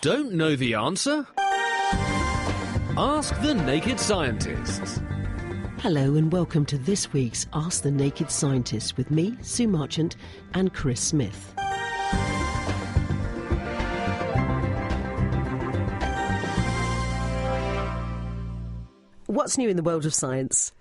Don't know the answer? Ask the Naked Scientists. Hello and welcome to this week's Ask the Naked Scientists with me, Sue Marchant, and Chris Smith. What's new in the world of science?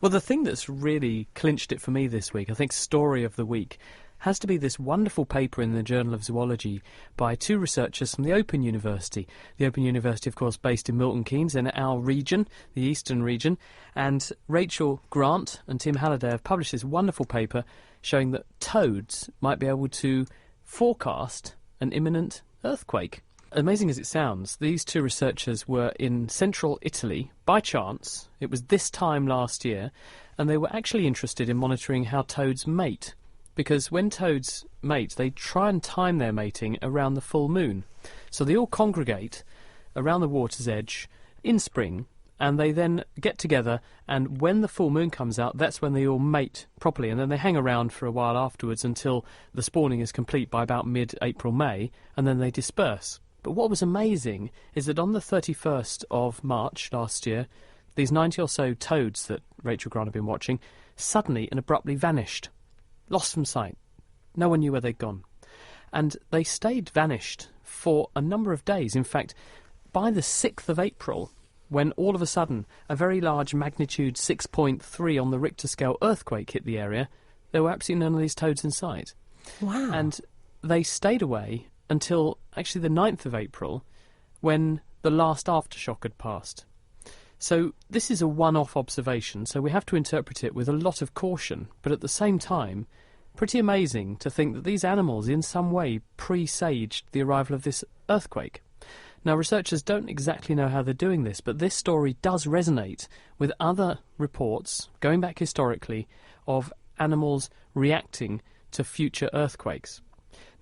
Well, the thing that's really clinched it for me this week, I think story of the week, has to be this wonderful paper in the Journal of Zoology by two researchers from the Open University. The Open University, of course, based in Milton Keynes in our region, the eastern region. And Rachel Grant and Tim Halliday have published this wonderful paper showing that toads might be able to forecast an imminent earthquake. Amazing as it sounds, these two researchers were in central Italy by chance. It was this time last year, and they were actually interested in monitoring how toads mate. Because when toads mate, they try and time their mating around the full moon. So they all congregate around the water's edge in spring, and they then get together, and when the full moon comes out, that's when they all mate properly, and then they hang around for a while afterwards until the spawning is complete by about mid-April, May, and then they disperse. But what was amazing is that on the 31st of March last year, these 90 or so toads that Rachel Grant had been watching suddenly and abruptly vanished. Lost from sight. No one knew where they'd gone. And they stayed vanished for a number of days. In fact, by the 6th of April, when all of a sudden a very large magnitude 6.3 on the Richter scale earthquake hit the area, there were absolutely none of these toads in sight. Wow. And they stayed away until actually the 9th of April, when the last aftershock had passed. So this is a one-off observation, so we have to interpret it with a lot of caution, but at the same time, pretty amazing to think that these animals in some way presaged the arrival of this earthquake. Now, researchers don't exactly know how they're doing this, but this story does resonate with other reports, going back historically, of animals reacting to future earthquakes.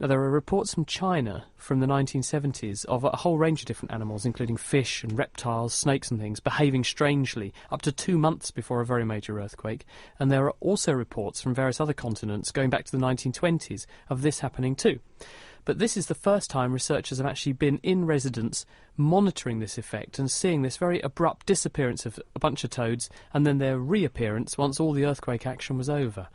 Now, there are reports from China from the 1970s of a whole range of different animals, including fish and reptiles, snakes and things, behaving strangely up to 2 months before a very major earthquake. And there are also reports from various other continents going back to the 1920s of this happening too. But this is the first time researchers have actually been in residence monitoring this effect and seeing this very abrupt disappearance of a bunch of toads and then their reappearance once all the earthquake action was over.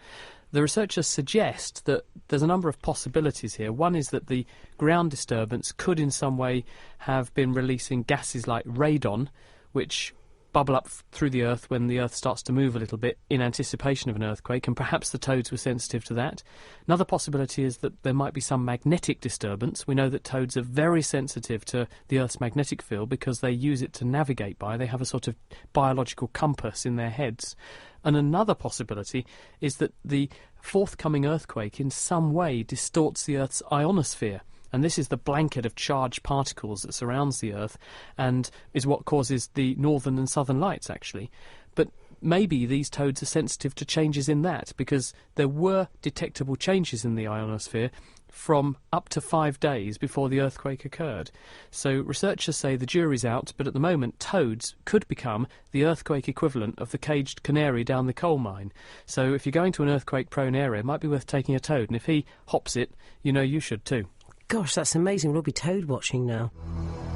The researchers suggest that there's a number of possibilities here. One is that the ground disturbance could in some way have been releasing gases like radon, which bubble up through the earth when the earth starts to move a little bit in anticipation of an earthquake, and perhaps the toads were sensitive to that. Another possibility is that there might be some magnetic disturbance. We know that toads are very sensitive to the earth's magnetic field because they use it to navigate by. They have a sort of biological compass in their heads. And another possibility is that the forthcoming earthquake in some way distorts the Earth's ionosphere. And this is the blanket of charged particles that surrounds the Earth and is what causes the northern and southern lights, actually. But maybe these toads are sensitive to changes in that, because there were detectable changes in the ionosphere from up to 5 days before the earthquake occurred. So researchers say the jury's out, but at the moment toads could become the earthquake equivalent of the caged canary down the coal mine. So if you're going to an earthquake-prone area, it might be worth taking a toad, and if he hops it, you know you should too. Gosh, that's amazing. We'll be toad watching now.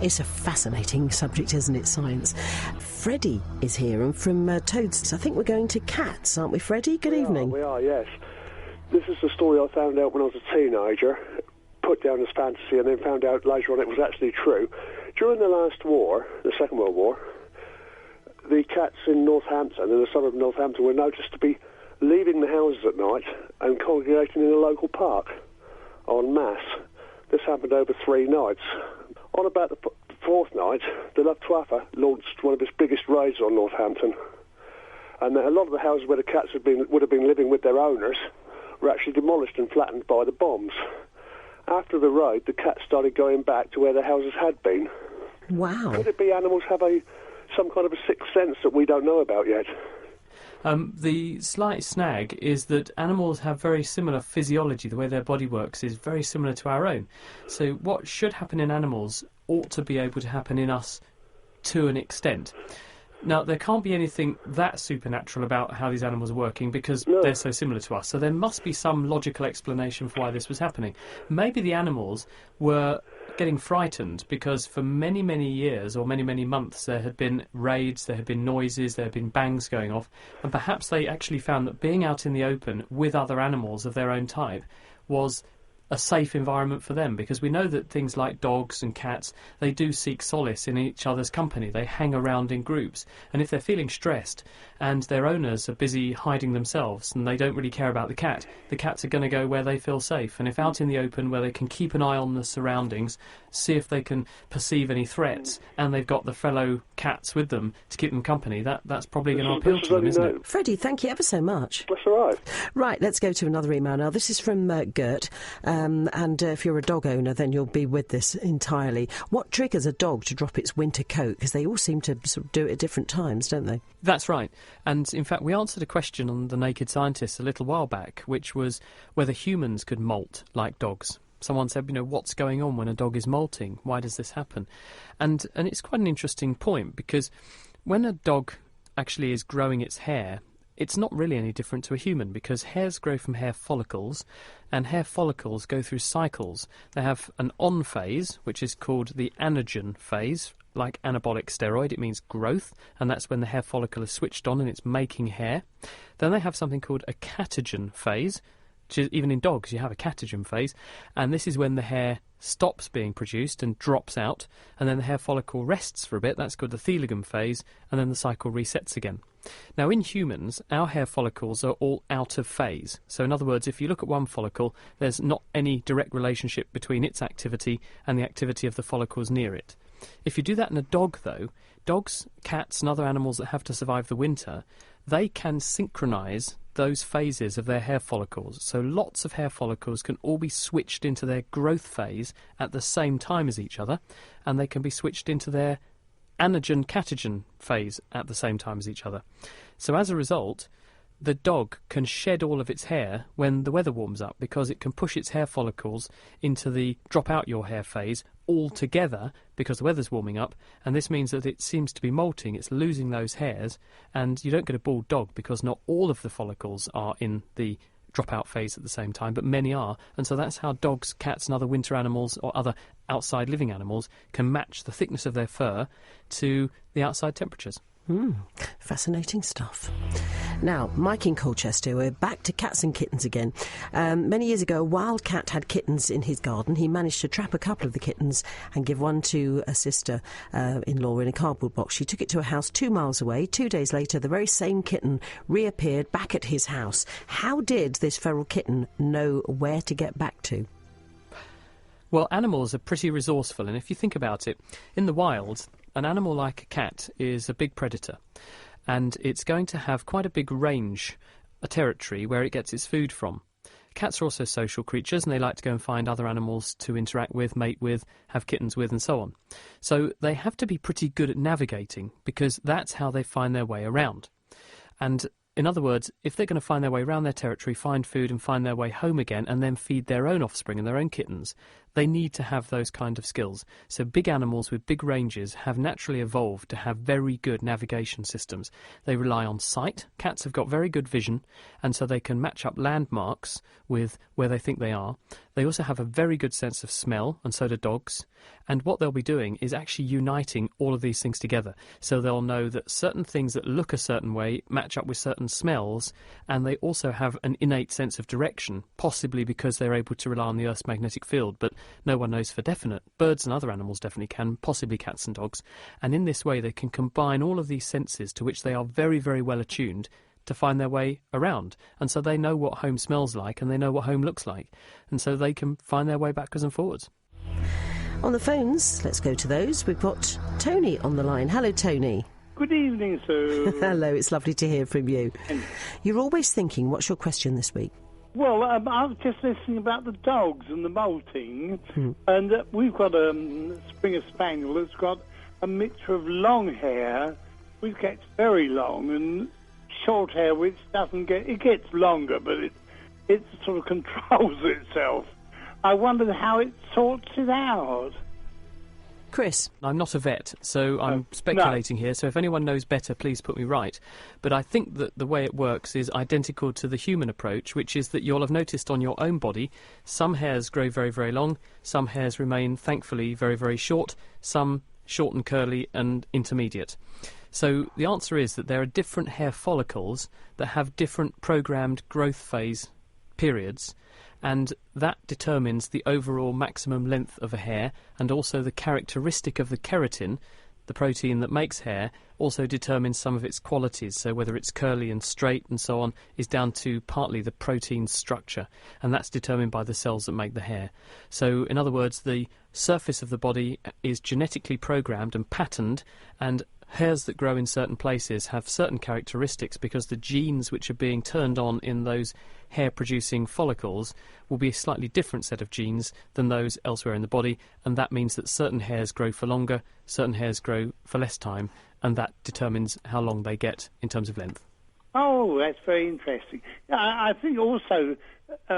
It's a fascinating subject, isn't it, science? Freddie is here, and from toads, I think we're going to cats, aren't we, Freddie? Good evening. We are, yes. This is the story I found out when I was a teenager, put down as fantasy, and then found out later on it was actually true. During the last war, the Second World War, the cats in Northampton, in the suburb of Northampton, were noticed to be leaving the houses at night and congregating in a local park en masse. This happened over 3 nights. On about the 4th night, the Luftwaffe launched one of its biggest raids on Northampton. And a lot of the houses where the cats would have been living with their owners were actually demolished and flattened by the bombs. After the raid, the cats started going back to where their houses had been. Wow. Could it be animals have some kind of a sixth sense that we don't know about yet? The slight snag is that animals have very similar physiology. The way their body works is very similar to our own. So what should happen in animals ought to be able to happen in us to an extent. Now, there can't be anything that supernatural about how these animals are working because they're so similar to us. So there must be some logical explanation for why this was happening. Maybe the animals were getting frightened because for many, many years or many, many months there had been raids, there had been noises, there had been bangs going off, and perhaps they actually found that being out in the open with other animals of their own type was a safe environment for them, because we know that things like dogs and cats, they do seek solace in each other's company. They hang around in groups, and if they're feeling stressed and their owners are busy hiding themselves and they don't really care about the cats are going to go where they feel safe. And if out in the open where they can keep an eye on the surroundings, see if they can perceive any threats, and they've got the fellow cats with them to keep them company, that's probably going to appeal to them, isn't it? Freddie, thank you ever so much. That's all right. Right, let's go to another email now. This is from Gert, and if you're a dog owner, then you'll be with this entirely. What triggers a dog to drop its winter coat? Because they all seem to sort of do it at different times, don't they? That's right. And in fact, we answered a question on The Naked Scientist a little while back, which was whether humans could molt like dogs. Someone said, what's going on when a dog is molting? Why does this happen? And it's quite an interesting point, because when a dog actually is growing its hair, it's not really any different to a human, because hairs grow from hair follicles, and hair follicles go through cycles. They have an on phase, which is called the anagen phase, like anabolic steroid. It means growth, and that's when the hair follicle is switched on and it's making hair. Then they have something called a catagen phase, which is, even in dogs you have a catagen phase, and this is when the hair stops being produced and drops out, and then the hair follicle rests for a bit. That's called the telogen phase, and then the cycle resets again. Now, in humans, our hair follicles are all out of phase. So, in other words, if you look at one follicle, there's not any direct relationship between its activity and the activity of the follicles near it. If you do that in a dog, though, dogs, cats, and other animals that have to survive the winter, they can synchronise those phases of their hair follicles. So lots of hair follicles can all be switched into their growth phase at the same time as each other, and they can be switched into their anagen-catagen phase at the same time as each other. So as a result, the dog can shed all of its hair when the weather warms up, because it can push its hair follicles into the drop out your hair phase all together because the weather's warming up, and this means that it seems to be molting, it's losing those hairs, and you don't get a bald dog because not all of the follicles are in the drop-out phase at the same time, but many are, and so that's how dogs, cats and other winter animals or other outside living animals can match the thickness of their fur to the outside temperatures. Fascinating stuff. Now, Mike in Colchester, we're back to cats and kittens again. Many years ago, a wild cat had kittens in his garden. He managed to trap a couple of the kittens and give one to a sister-in-law in a cardboard box. She took it to a house 2 miles away. 2 days later, the very same kitten reappeared back at his house. How did this feral kitten know where to get back to? Well, animals are pretty resourceful, and if you think about it, in the wild, an animal like a cat is a big predator, and it's going to have quite a big range, a territory where it gets its food from. Cats are also social creatures, and they like to go and find other animals to interact with, mate with, have kittens with, and so on. So they have to be pretty good at navigating, because that's how they find their way around. And in other words, if they're going to find their way around their territory, find food and find their way home again, and then feed their own offspring and their own kittens, they need to have those kind of skills. So big animals with big ranges have naturally evolved to have very good navigation systems. They rely on sight. Cats have got very good vision, and so they can match up landmarks with where they think they are. They also have a very good sense of smell, and so do dogs. And what they'll be doing is actually uniting all of these things together. So they'll know that certain things that look a certain way match up with certain smells, and they also have an innate sense of direction, possibly because they're able to rely on the Earth's magnetic field, but no one knows for definite. Birds and other animals definitely can, possibly cats and dogs. And in this way, they can combine all of these senses to which they are very, very well attuned to find their way around. And so they know what home smells like, and they know what home looks like. And so they can find their way backwards and forwards. On the phones, let's go to those. We've got Tony on the line. Hello, Tony. Good evening, Sue. Hello, it's lovely to hear from you. You're always thinking, what's your question this week? Well, I was just listening about the dogs and the molting, and we've got a Springer Spaniel that's got a mixture of long hair, which gets very long, and short hair, which doesn't get... It gets longer, but it sort of controls itself. I wondered how it sorts it out. Chris? I'm not a vet, so I'm speculating here, so if anyone knows better, please put me right. But I think that the way it works is identical to the human approach, which is that you'll have noticed on your own body, some hairs grow very, very long, some hairs remain, thankfully, very, very short, some short and curly and intermediate. So the answer is that there are different hair follicles that have different programmed growth phase periods, and that determines the overall maximum length of a hair, and also the characteristic of the keratin, the protein that makes hair, also determines some of its qualities. So whether it's curly and straight and so on is down to partly the protein structure, and that's determined by the cells that make the hair. So in other words, the surface of the body is genetically programmed and patterned, and hairs that grow in certain places have certain characteristics because the genes which are being turned on in those hair-producing follicles will be a slightly different set of genes than those elsewhere in the body, and that means that certain hairs grow for longer, certain hairs grow for less time, and that determines how long they get in terms of length. Oh, that's very interesting. I think also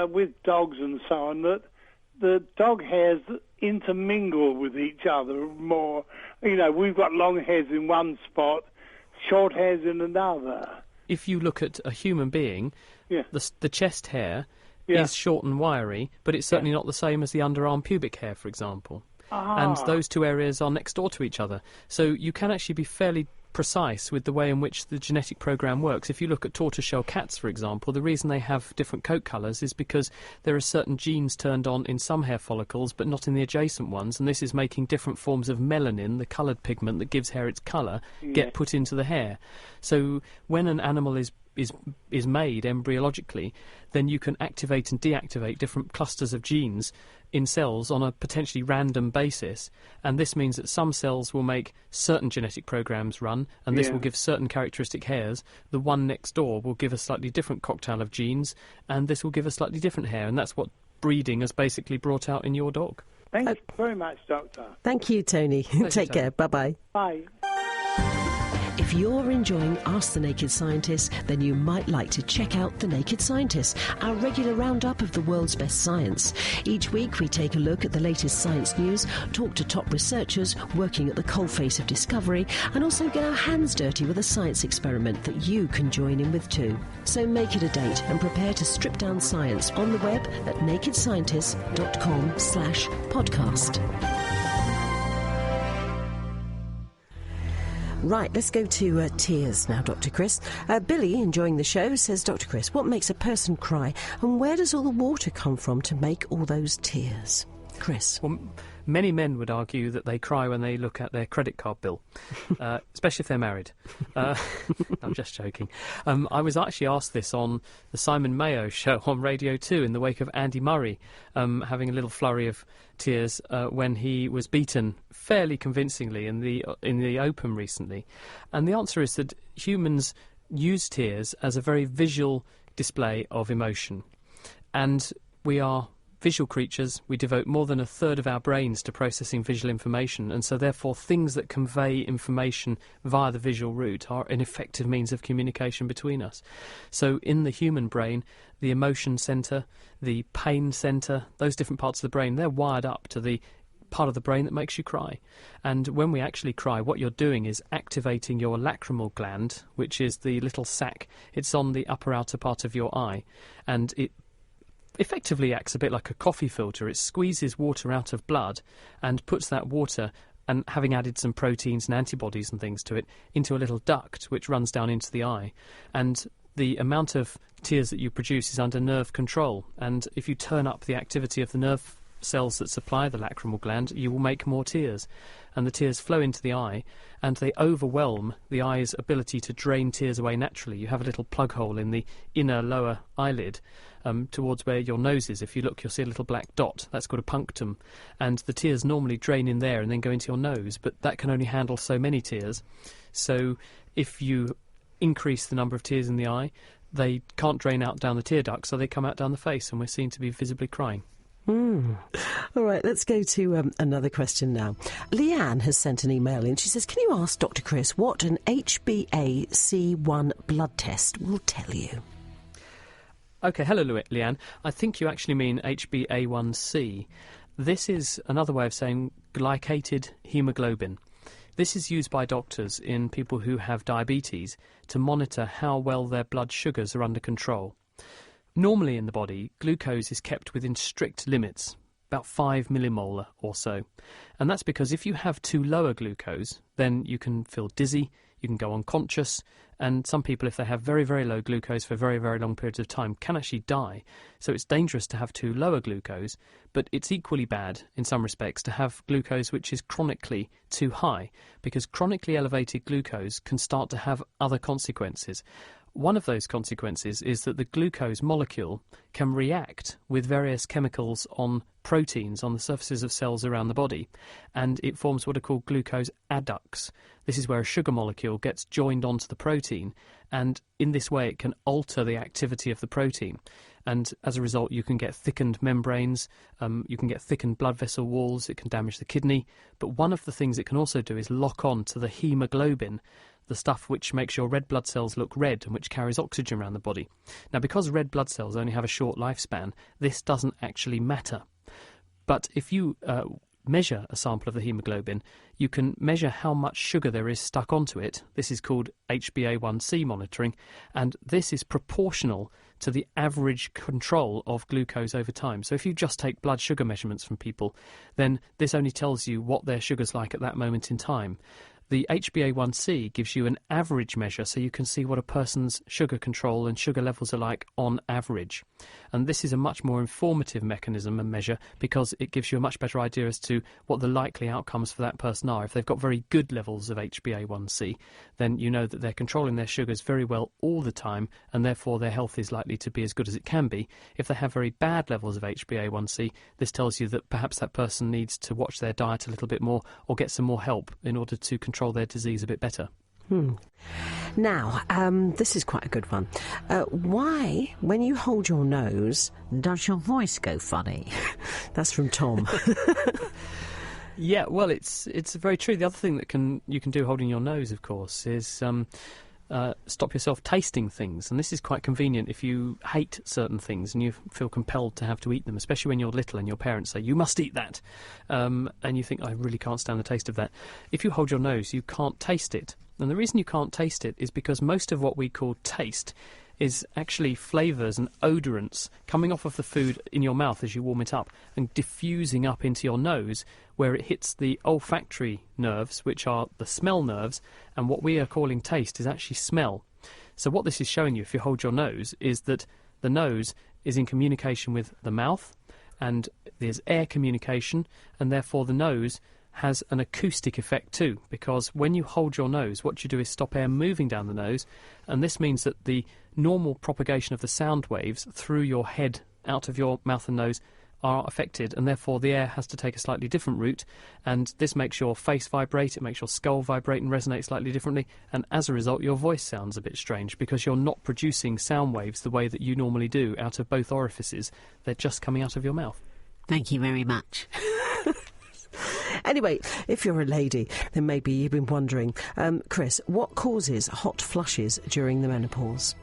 with dogs and so on that the dog hairs intermingle with each other more. You know, we've got long hairs in one spot, short hairs in another. If you look at a human being, Yeah. the chest hair Yeah. is short and wiry, but it's certainly not the same as the underarm pubic hair, for example. And Ah. those two areas are next door to each other. So you can actually be fairly precise with the way in which the genetic program works. If you look at tortoiseshell cats, for example, the reason they have different coat colours is because there are certain genes turned on in some hair follicles but not in the adjacent ones, and this is making different forms of melanin, the coloured pigment that gives hair its colour, get put into the hair. So when an animal is made embryologically, then you can activate and deactivate different clusters of genes in cells on a potentially random basis, and this means that some cells will make certain genetic programs run, and this will give certain characteristic hairs. The one next door will give a slightly different cocktail of genes, and this will give a slightly different hair, and that's what breeding has basically brought out in your dog. Thank you very much, Doctor. Thank you, Tony. Take Tony. care. Bye-bye. Bye. If you're enjoying Ask the Naked Scientist, then you might like to check out The Naked Scientist, our regular roundup of the world's best science. Each week we take a look at the latest science news, talk to top researchers working at the coalface of discovery, and also get our hands dirty with a science experiment that you can join in with too. So make it a date and prepare to strip down science on the web at nakedscientist.com/podcast. Right, let's go to tears now, Dr. Chris. Billy, enjoying the show, says, Dr. Chris, what makes a person cry, and where does all the water come from to make all those tears? Chris? Well, many men would argue that they cry when they look at their credit card bill, especially if they're married. I'm just joking. I was actually asked this on the Simon Mayo show on Radio 2 in the wake of Andy Murray having a little flurry of tears when he was beaten fairly convincingly in the Open recently. And the answer is that humans use tears as a very visual display of emotion. And we are visual creatures. We devote more than a third of our brains to processing visual information, and so therefore things that convey information via the visual route are an effective means of communication between us. So in the human brain, the emotion centre, the pain centre, those different parts of the brain, they're wired up to the part of the brain that makes you cry. And when we actually cry, what you're doing is activating your lacrimal gland, which is the little sac. It's on the upper outer part of your eye, and it effectively acts a bit like a coffee filter. It squeezes water out of blood and puts that water, and having added some proteins and antibodies and things to it, into a little duct which runs down into the eye. And the amount of tears that you produce is under nerve control, and if you turn up the activity of the nerve cells that supply the lacrimal gland, you will make more tears, and the tears flow into the eye and they overwhelm the eye's ability to drain tears away naturally. You have a little plug hole in the inner lower eyelid towards where your nose is. If you look, you'll see a little black dot. That's called a punctum, and the tears normally drain in there and then go into your nose, but that can only handle so many tears. So if you increase the number of tears in the eye, they can't drain out down the tear duct, so they come out down the face, and we're seen to be visibly crying. All right, let's go to another question now. Leanne has sent an email in. She says, can you ask Dr. Chris what an HbA1c blood test will tell you? OK, hello, Leanne. I think you actually mean HbA1c. This is another way of saying glycated hemoglobin. This is used by doctors in people who have diabetes to monitor how well their blood sugars are under control. Normally in the body, glucose is kept within strict limits, about 5 millimolar or so. And that's because if you have too low a glucose, then you can feel dizzy, you can go unconscious, and some people, if they have very, very low glucose for very, very long periods of time, can actually die. So it's dangerous to have too low a glucose, but it's equally bad, in some respects, to have glucose which is chronically too high, because chronically elevated glucose can start to have other consequences. One of those consequences is that the glucose molecule can react with various chemicals on proteins on the surfaces of cells around the body, and it forms what are called glucose adducts. This is where a sugar molecule gets joined onto the protein, and in this way it can alter the activity of the protein. And as a result, you can get thickened membranes, you can get thickened blood vessel walls, it can damage the kidney. But one of the things it can also do is lock on to the hemoglobin, the stuff which makes your red blood cells look red and which carries oxygen around the body. Now, because red blood cells only have a short lifespan, this doesn't actually matter. But if you measure a sample of the hemoglobin, you can measure how much sugar there is stuck onto it. This is called HbA1c monitoring, and this is proportional to the average control of glucose over time. So if you just take blood sugar measurements from people, then this only tells you what their sugar's like at that moment in time. The HbA1c gives you an average measure, so you can see what a person's sugar control and sugar levels are like on average. And this is a much more informative mechanism and measure because it gives you a much better idea as to what the likely outcomes for that person are. If they've got very good levels of HbA1c, then you know that they're controlling their sugars very well all the time, and therefore their health is likely to be as good as it can be. If they have very bad levels of HbA1c, this tells you that perhaps that person needs to watch their diet a little bit more or get some more help in order to control their disease a bit better. Now, this is quite a good one. Why, when you hold your nose, does your voice go funny? That's from Tom. Yeah, well, it's very true. The other thing that you can do holding your nose, of course, is stop yourself tasting things. And this is quite convenient if you hate certain things and you feel compelled to have to eat them, especially when you're little and your parents say, you must eat that. And you think, I really can't stand the taste of that. If you hold your nose, you can't taste it. And the reason you can't taste it is because most of what we call taste is actually flavours and odorants coming off of the food in your mouth as you warm it up and diffusing up into your nose, where it hits the olfactory nerves, which are the smell nerves, and what we are calling taste is actually smell. So what this is showing you, if you hold your nose, is that the nose is in communication with the mouth, and there's air communication, and therefore the nose has an acoustic effect too, because when you hold your nose, what you do is stop air moving down the nose, and this means that the normal propagation of the sound waves through your head out of your mouth and nose are affected, and therefore the air has to take a slightly different route, and this makes your face vibrate, it makes your skull vibrate and resonate slightly differently, and as a result your voice sounds a bit strange because you're not producing sound waves the way that you normally do out of both orifices. They're just coming out of your mouth. Thank you very much. Anyway, if you're a lady, then maybe you've been wondering, Chris, what causes hot flushes during the menopause?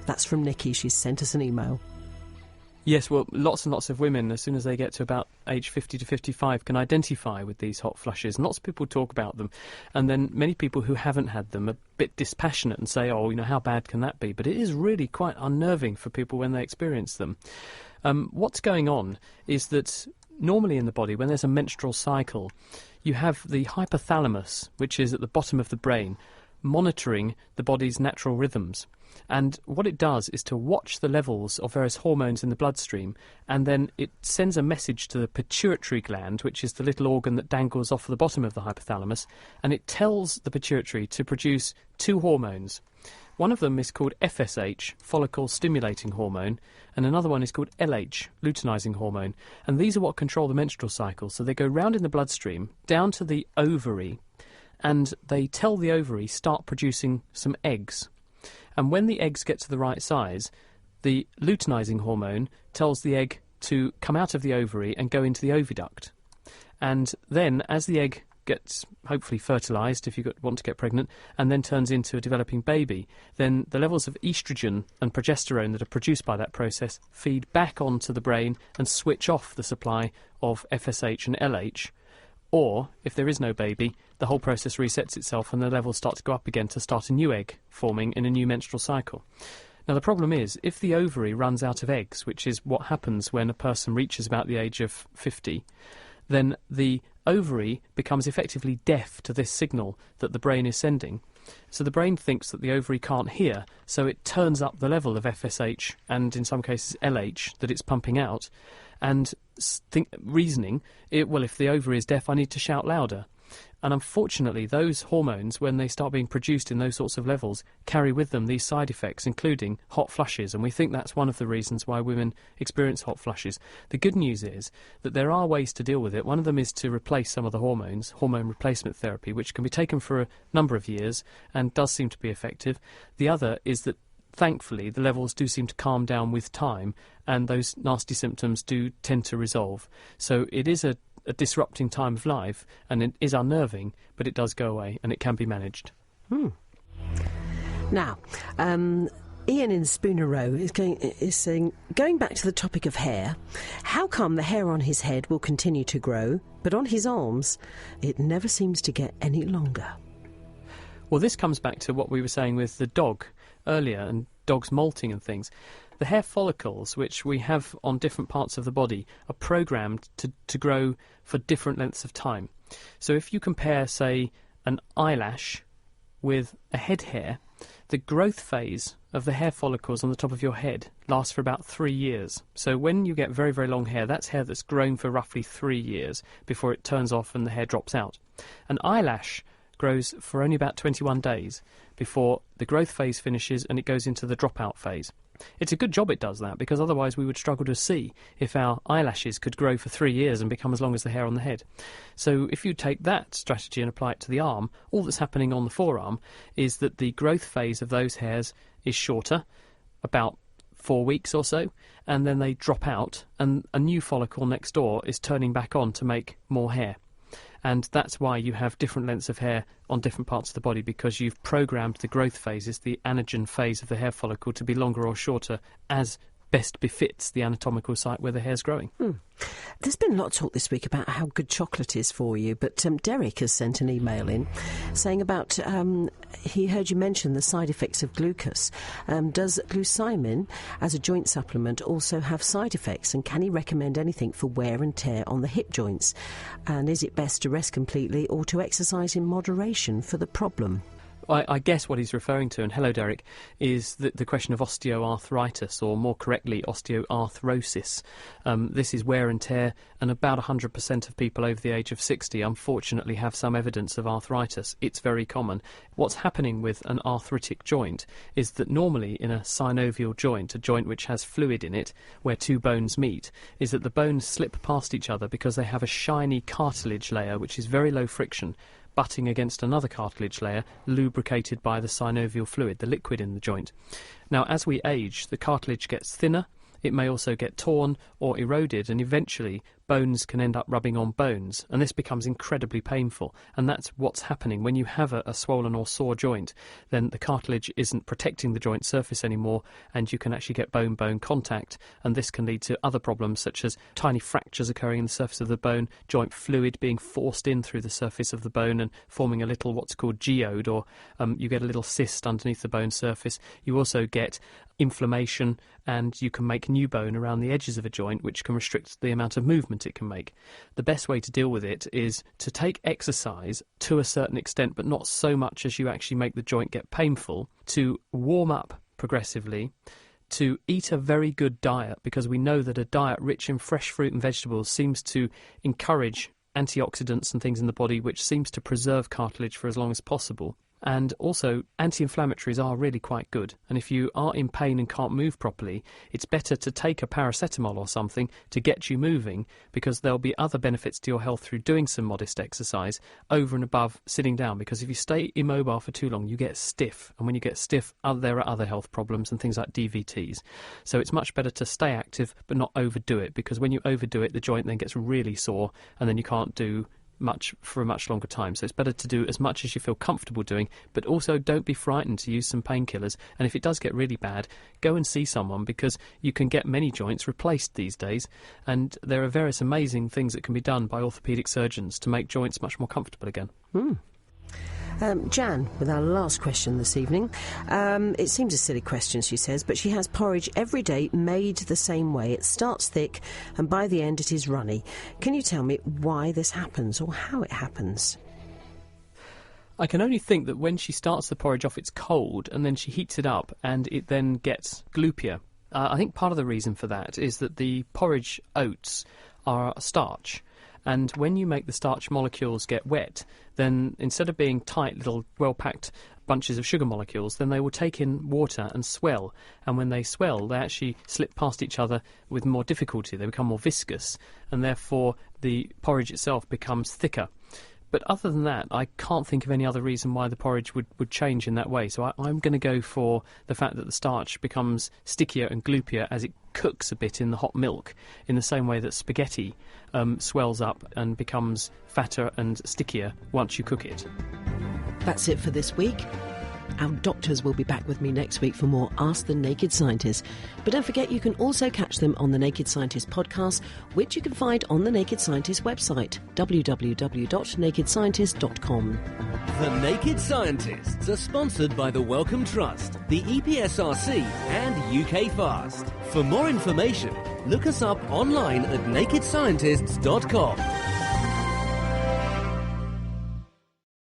That's from Nikki. She's sent us an email. Yes, well, lots and lots of women, as soon as they get to about age 50 to 55, can identify with these hot flushes. And lots of people talk about them. And then many people who haven't had them are a bit dispassionate and say, oh, how bad can that be? But it is really quite unnerving for people when they experience them. What's going on is that normally in the body, when there's a menstrual cycle, you have the hypothalamus, which is at the bottom of the brain, monitoring the body's natural rhythms. And what it does is to watch the levels of various hormones in the bloodstream, and then it sends a message to the pituitary gland, which is the little organ that dangles off the bottom of the hypothalamus, and it tells the pituitary to produce two hormones. One of them is called FSH, follicle stimulating hormone, and another one is called LH, luteinizing hormone. And these are what control the menstrual cycle. So they go round in the bloodstream, down to the ovary, and they tell the ovary, start producing some eggs. And when the eggs get to the right size, the luteinizing hormone tells the egg to come out of the ovary and go into the oviduct. And then, as the egg gets hopefully fertilised if you want to get pregnant, and then turns into a developing baby, then the levels of oestrogen and progesterone that are produced by that process feed back onto the brain and switch off the supply of FSH and LH. Or, if there is no baby, the whole process resets itself and the levels start to go up again to start a new egg forming in a new menstrual cycle. Now, the problem is, if the ovary runs out of eggs, which is what happens when a person reaches about the age of 50, then the ovary becomes effectively deaf to this signal that the brain is sending. So the brain thinks that the ovary can't hear, so it turns up the level of FSH and, in some cases, LH that it's pumping out, and reasoning, well, if the ovary is deaf, I need to shout louder. And unfortunately, those hormones, when they start being produced in those sorts of levels, carry with them these side effects, including hot flushes, and we think that's one of the reasons why women experience hot flushes. The good news is that there are ways to deal with it. One of them is to replace some of the hormones, hormone replacement therapy, which can be taken for a number of years and does seem to be effective. The other is that, thankfully, the levels do seem to calm down with time, and those nasty symptoms do tend to resolve. So it is a disrupting time of life, and it is unnerving, but it does go away, and it can be managed. Now, Ian in Spooner Row is saying, going back to the topic of hair, how come the hair on his head will continue to grow, but on his arms it never seems to get any longer? Well, this comes back to what we were saying with the dog earlier, and dogs molting and things. The hair follicles, which we have on different parts of the body, are programmed to grow for different lengths of time. So if you compare, say, an eyelash with a head hair, the growth phase of the hair follicles on the top of your head lasts for about 3 years. So when you get very, very long hair, that's hair that's grown for roughly 3 years before it turns off and the hair drops out. An eyelash grows for only about 21 days before the growth phase finishes and it goes into the dropout phase. It's a good job it does that, because otherwise we would struggle to see if our eyelashes could grow for 3 years and become as long as the hair on the head. So if you take that strategy and apply it to the arm, all that's happening on the forearm is that the growth phase of those hairs is shorter, about 4 weeks or so, and then they drop out, and a new follicle next door is turning back on to make more hair. And that's why you have different lengths of hair on different parts of the body, because you've programmed the growth phases, the anagen phase of the hair follicle, to be longer or shorter as best befits the anatomical site where the hair's growing. There's been a lot of talk this week about how good chocolate is for you, but Derek has sent an email in saying about he heard you mention the side effects of glucose. Does glucosamine as a joint supplement also have side effects, and can he recommend anything for wear and tear on the hip joints? And is it best to rest completely or to exercise in moderation for the problem? I guess what he's referring to, and hello Derek, is the question of osteoarthritis, or more correctly osteoarthrosis. This is wear and tear, and about 100% of people over the age of 60 unfortunately have some evidence of arthritis. It's very common. What's happening with an arthritic joint is that normally in a synovial joint, a joint which has fluid in it, where two bones meet, is that the bones slip past each other because they have a shiny cartilage layer which is very low friction, butting against another cartilage layer lubricated by the synovial fluid, the liquid in the joint. Now, as we age, the cartilage gets thinner, it may also get torn or eroded, and eventually bones can end up rubbing on bones, and this becomes incredibly painful. And that's what's happening when you have a swollen or sore joint. Then the cartilage isn't protecting the joint surface anymore, and you can actually get bone-bone contact, and this can lead to other problems such as tiny fractures occurring in the surface of the bone, joint fluid being forced in through the surface of the bone and forming a little what's called geode, or you get a little cyst underneath the bone surface. You also get inflammation, and you can make new bone around the edges of a joint, which can restrict the amount of movement it can make. The best way to deal with it is to take exercise to a certain extent, but not so much as you actually make the joint get painful, to warm up progressively, to eat a very good diet, because we know that a diet rich in fresh fruit and vegetables seems to encourage antioxidants and things in the body, which seems to preserve cartilage for as long as possible. And also, anti-inflammatories are really quite good. And if you are in pain and can't move properly, it's better to take a paracetamol or something to get you moving, because there'll be other benefits to your health through doing some modest exercise over and above sitting down. Because if you stay immobile for too long, you get stiff. And when you get stiff, there are other health problems and things like DVTs. So it's much better to stay active but not overdo it, because when you overdo it, the joint then gets really sore and then you can't do for a much longer time. So it's better to do as much as you feel comfortable doing, but also don't be frightened to use some painkillers. And if it does get really bad, go and see someone, because you can get many joints replaced these days, and there are various amazing things that can be done by orthopaedic surgeons to make joints much more comfortable again. Jan, with our last question this evening. It seems a silly question, she says, but she has porridge every day made the same way. It starts thick and by the end it is runny. Can you tell me why this happens or how it happens? I can only think that when she starts the porridge off, it's cold, and then she heats it up and it then gets gloopier. I think part of the reason for that is that the porridge oats are starch. And when you make the starch molecules get wet, then instead of being tight little well-packed bunches of sugar molecules, then they will take in water and swell. And when they swell, they actually slip past each other with more difficulty. They become more viscous, and therefore the porridge itself becomes thicker. But other than that, I can't think of any other reason why the porridge would change in that way. So I'm going to go for the fact that the starch becomes stickier and gloopier as it cooks a bit in the hot milk, in the same way that spaghetti swells up and becomes fatter and stickier once you cook it. That's it for this week. Our doctors will be back with me next week for more Ask the Naked Scientist. But don't forget, you can also catch them on the Naked Scientist podcast, which you can find on the Naked Scientist website, www.nakedscientist.com. The Naked Scientists are sponsored by the Wellcome Trust, the EPSRC and UK Fast. For more information, look us up online at nakedscientists.com.